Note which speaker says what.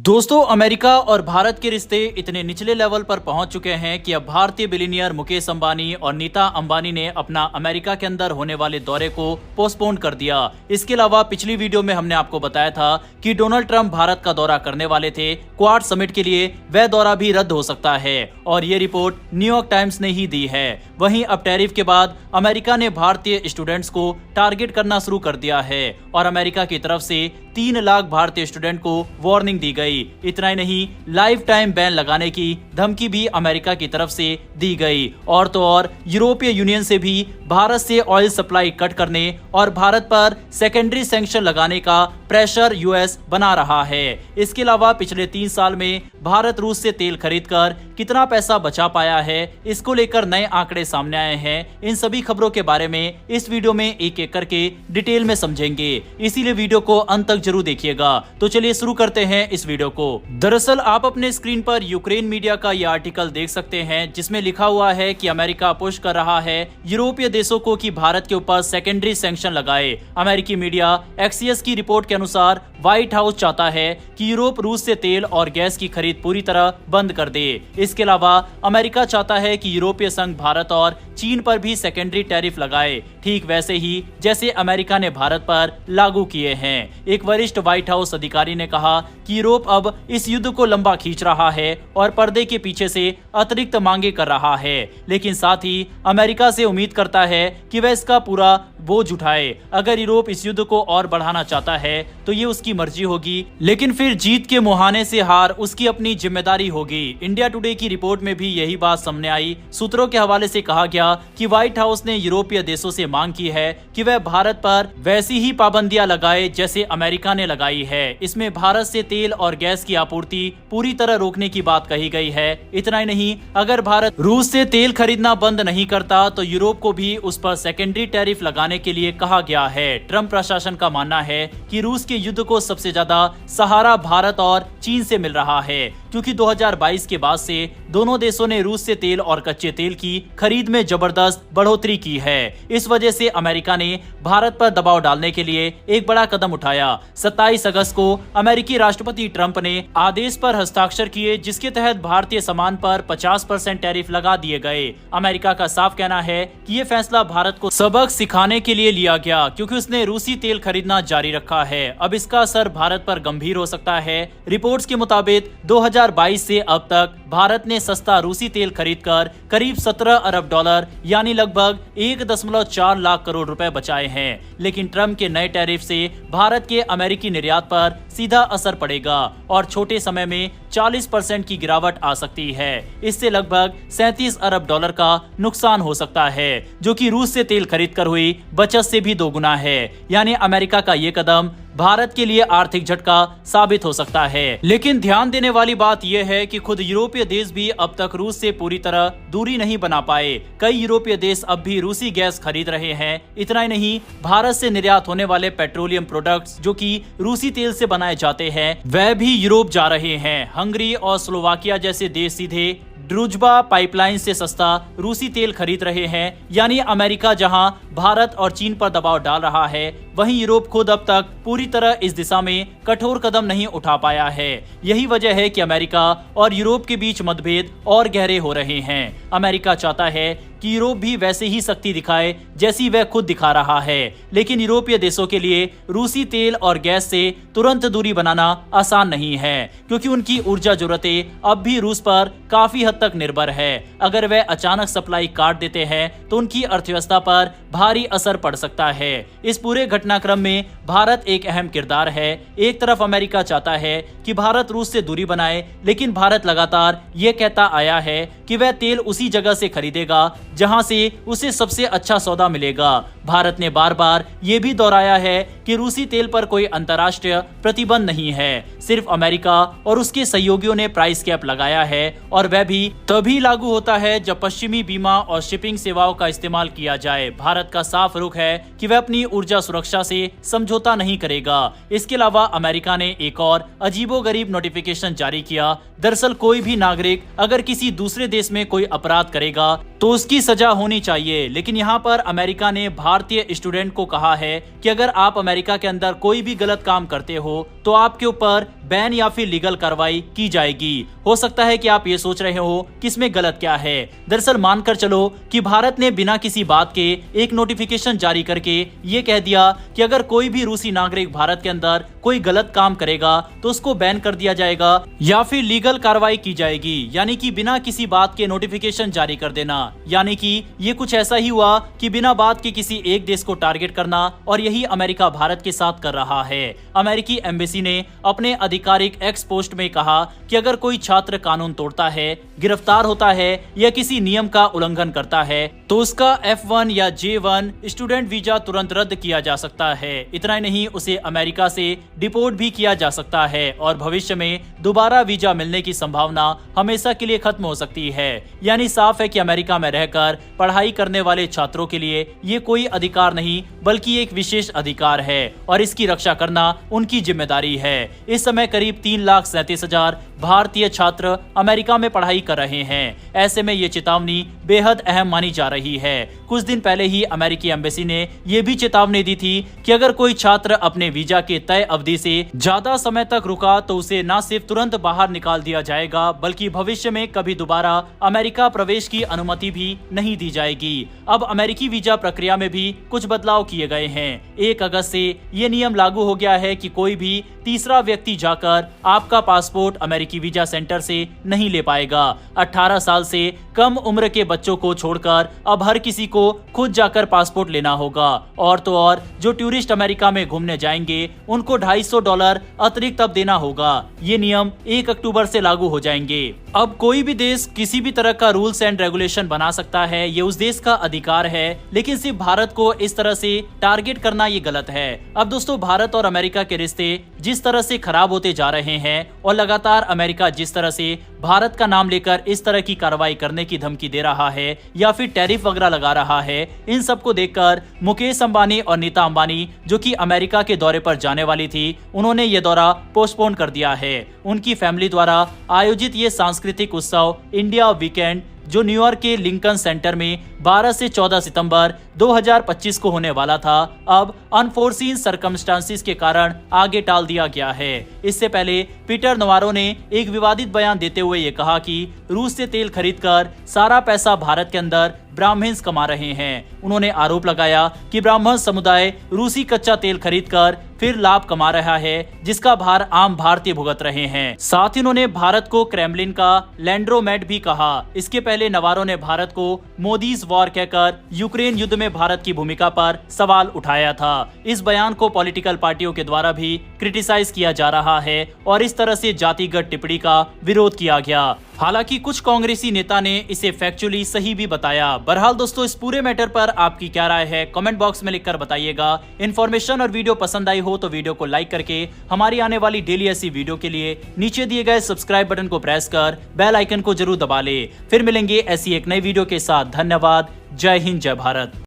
Speaker 1: दोस्तों, अमेरिका और भारत के रिश्ते इतने निचले लेवल पर पहुंच चुके हैं कि अब भारतीय बिलियनियर मुकेश अंबानी और नीता अंबानी ने अपना अमेरिका के अंदर होने वाले दौरे को पोस्टपोन कर दिया। इसके अलावा पिछली वीडियो में हमने आपको बताया था कि डोनाल्ड ट्रंप भारत का दौरा करने वाले थे क्वाड समिट के लिए, वह दौरा भी रद्द हो सकता है और ये रिपोर्ट न्यूयॉर्क टाइम्स ने ही दी है। वहीं अब टैरिफ के बाद अमेरिका ने भारतीय स्टूडेंट्स को टारगेट करना शुरू कर दिया है और अमेरिका की तरफ से 3 लाख भारतीय स्टूडेंट को वार्निंग दी गई। इतना ही नहीं, लाइफ टाइम बैन लगाने की धमकी भी अमेरिका की तरफ से दी गई। और तो और यूरोपीय यूनियन से भी भारत से ऑयल सप्लाई कट करने और भारत पर सेकेंडरी सैंक्शन लगाने का प्रेशर यूएस बना रहा है। इसके अलावा पिछले 3 साल में भारत रूस से तेल खरीदकर कितना पैसा बचा पाया है, इसको लेकर नए आंकड़े सामने आए हैं। इन सभी खबरों के बारे में इस वीडियो में एक एक करके डिटेल में समझेंगे, इसीलिए वीडियो को अंत तक जरूर देखिएगा। तो चलिए शुरू करते हैं इस वीडियो को। दरअसल आप अपने स्क्रीन पर यूक्रेन मीडिया का यह आर्टिकल देख सकते हैं, जिसमें लिखा हुआ है कि अमेरिका पुश कर रहा है यूरोपीय देशों को कि भारत के ऊपर सेकेंडरी सैंक्शन लगाए। अमेरिकी मीडिया एक्सियस की रिपोर्ट के अनुसार व्हाइट हाउस चाहता है कि यूरोप रूस से तेल और गैस की खरीद पूरी तरह बंद कर दे। इसके अलावा अमेरिका चाहता है कि यूरोपीय संघ भारत और चीन पर भी सेकेंडरी टैरिफ लगाए, ठीक वैसे ही जैसे अमेरिका ने भारत पर लागू किए हैं। एक वरिष्ठ व्हाइट हाउस अधिकारी ने कहा कि यूरोप अब इस युद्ध को लंबा खींच रहा है और पर्दे के पीछे से अतिरिक्त मांगे कर रहा है, लेकिन साथ ही अमेरिका से उम्मीद करता है कि वह इसका पूरा बोझ उठाए। अगर यूरोप इस युद्ध को और बढ़ाना चाहता है तो ये उसकी मर्जी होगी, लेकिन फिर जीत के मुहाने से हार उसकी अपनी जिम्मेदारी होगी। इंडिया टुडे की रिपोर्ट में भी यही बात सामने आई। सूत्रों के हवाले से कहा गया कि व्हाइट हाउस ने यूरोपीय देशों से मांग की है कि वह भारत पर वैसी ही पाबंदियां लगाए जैसे अमेरिका ने लगाई है। इसमें भारत से तेल और गैस की आपूर्ति पूरी तरह रोकने की बात कही गई है। इतना ही नहीं, अगर भारत रूस से तेल खरीदना बंद नहीं करता तो यूरोप को भी उस पर सेकेंडरी टैरिफ लगाने के लिए कहा गया है। ट्रंप प्रशासन का मानना है कि रूस के युद्ध को सबसे ज्यादा सहारा भारत और चीन से मिल रहा है, क्योंकि 2022 के बाद से दोनों देशों ने रूस से तेल और कच्चे तेल की खरीद में जबरदस्त बढ़ोतरी की है। इस वजह से अमेरिका ने भारत पर दबाव डालने के लिए एक बड़ा कदम उठाया। 27 अगस्त को अमेरिकी राष्ट्रपति ट्रंप ने आदेश पर हस्ताक्षर किए, जिसके तहत भारतीय सामान पर 50% टैरिफ लगा दिए गए। अमेरिका का साफ कहना है कि ये फैसला भारत को सबक सिखाने के लिए लिया गया, क्योंकि उसने रूसी तेल खरीदना जारी रखा है। अब इसका असर भारत पर गंभीर हो सकता है। रिपोर्ट्स के मुताबिक 2022 से अब तक भारत ने सस्ता रूसी तेल खरीदकर करीब 17 अरब डॉलर यानी लगभग 1.4 लाख करोड़ रुपए बचाए हैं। लेकिन ट्रंप के नए टैरिफ से भारत के अमेरिकी निर्यात पर सीधा असर पड़ेगा और छोटे समय में 40% की गिरावट आ सकती है। इससे लगभग 37 अरब डॉलर का नुकसान हो सकता है, जो कि रूस से तेल खरीदकर हुई बचत से भी दोगुना है। यानी अमेरिका का ये कदम भारत के लिए आर्थिक झटका साबित हो सकता है। लेकिन ध्यान देने वाली बात यह है कि खुद यूरोपीय देश भी अब तक रूस से पूरी तरह दूरी नहीं बना पाए। कई यूरोपीय देश अब भी रूसी गैस खरीद रहे हैं। इतना ही नहीं, भारत से निर्यात होने वाले पेट्रोलियम प्रोडक्ट्स जो कि रूसी तेल से बनाए जाते हैं, वह भी यूरोप जा रहे हैं। हंगरी और स्लोवाकिया जैसे देश सीधे ड्रूजबा पाइपलाइन से सस्ता रूसी तेल खरीद रहे हैं। यानी अमेरिका जहां भारत और चीन पर दबाव डाल रहा है, वहीं यूरोप खुद अब तक पूरी तरह इस दिशा में कठोर कदम नहीं उठा पाया है। यही वजह है कि अमेरिका और यूरोप के बीच मतभेद और गहरे हो रहे हैं। अमेरिका चाहता है कि यूरोप भी वैसे ही सख्ती दिखाए जैसी वह खुद दिखा रहा है, लेकिन यूरोपीय देशों के लिए रूसी तेल और गैस से तुरंत दूरी बनाना आसान नहीं है, क्योंकि उनकी ऊर्जा जरूरतें अब भी रूस पर काफी हद तक निर्भर है। अगर वह अचानक सप्लाई काट देते हैं तो उनकी अर्थव्यवस्था पर भारी असर पड़ सकता है। इस पूरे घटनाक्रम में भारत एक अहम किरदार है। एक तरफ अमेरिका चाहता है कि भारत रूस से दूरी बनाए, लेकिन भारत लगातार ये कहता आया है कि वह तेल उसी जगह से खरीदेगा जहां से उसे सबसे अच्छा सौदा मिलेगा। भारत ने बार बार ये भी दोहराया है कि रूसी तेल पर कोई अंतर्राष्ट्रीय प्रतिबंध नहीं है, सिर्फ अमेरिका और उसके सहयोगियों ने प्राइस कैप लगाया है, और वह भी तभी लागू होता है जब पश्चिमी बीमा और शिपिंग सेवाओं का इस्तेमाल किया जाए। भारत का साफ रुख है कि वह अपनी ऊर्जा सुरक्षा से समझौता नहीं करेगा। इसके अलावा अमेरिका ने एक और अजीबोगरीब नोटिफिकेशन जारी किया। दरअसल कोई भी नागरिक अगर किसी दूसरे देश में कोई अपराध करेगा तो उसकी सजा होनी चाहिए, लेकिन यहाँ पर अमेरिका ने भारतीय स्टूडेंट को कहा है कि अगर आप अमेरिका के अंदर कोई भी गलत काम करते हो तो आपके ऊपर बैन या फिर लीगल कार्रवाई की जाएगी। हो सकता है कि आप ये सोच रहे हो कि इसमें गलत क्या है। दरअसल मानकर चलो कि भारत ने बिना किसी बात के एक नोटिफिकेशन जारी करके ये कह दिया कि अगर कोई भी रूसी नागरिक भारत के अंदर कोई गलत काम करेगा तो उसको बैन कर दिया जाएगा या फिर लीगल कार्रवाई की जाएगी। यानी कि बिना किसी बात के नोटिफिकेशन जारी कर देना। यानी कि ये कुछ ऐसा ही हुआ कि बिना बात के किसी एक देश को टारगेट करना, और यही अमेरिका भारत के साथ कर रहा है। अमेरिकी एम्बेसी ने अपने आधिकारिक एक्स पोस्ट में कहा कि अगर कोई छात्र कानून तोड़ता है, गिरफ्तार होता है या किसी नियम का उल्लंघन करता है तो उसका F1 या J1 स्टूडेंट वीजा तुरंत रद्द किया जा सकता है। इतना ही नहीं, उसे अमेरिका से डिपोर्ट भी किया जा सकता है और भविष्य में दोबारा वीजा मिलने की संभावना हमेशा के लिए खत्म हो सकती है। यानी साफ है कि अमेरिका में रहकर पढ़ाई करने वाले छात्रों के लिए ये कोई अधिकार नहीं बल्कि एक विशेष अधिकार है और इसकी रक्षा करना उनकी जिम्मेदारी है। इस समय करीब 3,37,000 भारतीय छात्र अमेरिका में पढ़ाई कर रहे हैं। ऐसे में ये चेतावनी बेहद अहम मानी जा रही है। कुछ दिन पहले ही अमेरिकी एम्बेसी ने यह भी चेतावनी दी थी कि अगर कोई छात्र अपने वीजा के तय अवधि से ज्यादा समय तक रुका तो उसे न सिर्फ तुरंत बाहर निकाल दिया जाएगा बल्कि भविष्य में कभी दोबारा अमेरिका प्रवेश की अनुमति भी नहीं दी जाएगी। अब अमेरिकी वीजा प्रक्रिया में भी कुछ बदलाव किए गए हैं। 1 अगस्त से ये नियम लागू हो गया है कि कोई भी तीसरा व्यक्ति जाकर आपका पासपोर्ट अमेरिकी वीजा सेंटर से नहीं ले पाएगा। 18 साल से कम उम्र के बच्चों को छोड़कर अब हर किसी को खुद जाकर पासपोर्ट लेना होगा। और तो और जो टूरिस्ट अमेरिका में घूमने जाएंगे उनको $250 अतिरिक्त अब देना होगा। ये नियम 1 अक्टूबर से लागू हो जाएंगे। अब कोई भी देश किसी भी तरह का रूल्स एंड रेगुलेशन बना सकता है, ये उस देश का अधिकार है, लेकिन सिर्फ भारत को इस तरह से टारगेट करना ये गलत है। अब दोस्तों, भारत और अमेरिका के रिश्ते जिस तरह से खराब होते जा रहे हैं और लगातार अमेरिका जिस तरह से भारत का नाम लेकर इस तरह की कार्रवाई करने की धमकी दे रहा है या फिर टैरिफ वगैरह लगा रहा है, इन सबको देखकर मुकेश अंबानी और नीता अंबानी जो कि अमेरिका के दौरे पर जाने वाली थी, उन्होंने ये दौरा पोस्टपोन कर दिया है। उनकी फैमिली द्वारा आयोजित ये सांस्कृतिक उत्सव इंडिया वीकेंड जो न्यूयॉर्क के लिंकन सेंटर में 12 से 14 सितंबर 2025 को होने वाला था, अब अनफोर्सीन सर्कमस्टांसिस के कारण आगे टाल दिया गया है। इससे पहले पीटर नवारो ने एक विवादित बयान देते हुए ये कहा कि रूस से तेल खरीदकर सारा पैसा भारत के अंदर ब्राह्मण्स कमा रहे हैं। उन्होंने आरोप लगाया कि ब्राह्मण समुदाय रूसी कच्चा तेल खरीदकर फिर लाभ कमा रहा है, जिसका भार आम भारतीय भुगत रहे हैं। साथ ही उन्होंने भारत को क्रेमलिन का लैंड्रोमेट भी कहा। इसके पहले नवारो ने भारत को मोदीज वॉर कहकर यूक्रेन युद्ध में भारत की भूमिका पर सवाल उठाया था। इस बयान को पॉलिटिकल पार्टियों के द्वारा भी क्रिटिसाइज किया जा रहा है और इस तरह से जातिगत टिप्पणी का विरोध किया गया। हालांकि कुछ कांग्रेसी नेता ने इसे फैक्चुअली सही भी बताया। बहरहाल दोस्तों, इस पूरे मैटर पर आपकी क्या राय है कमेंट बॉक्स में लिखकर बताइएगा। इन्फॉर्मेशन और वीडियो पसंद आई हो तो वीडियो को लाइक करके हमारी आने वाली डेली ऐसी वीडियो के लिए नीचे दिए गए सब्सक्राइब बटन को प्रेस कर बेल आइकन को जरूर दबा ले। फिर मिलेंगे ऐसी एक नई वीडियो के साथ। धन्यवाद। जय हिंद, जय भारत।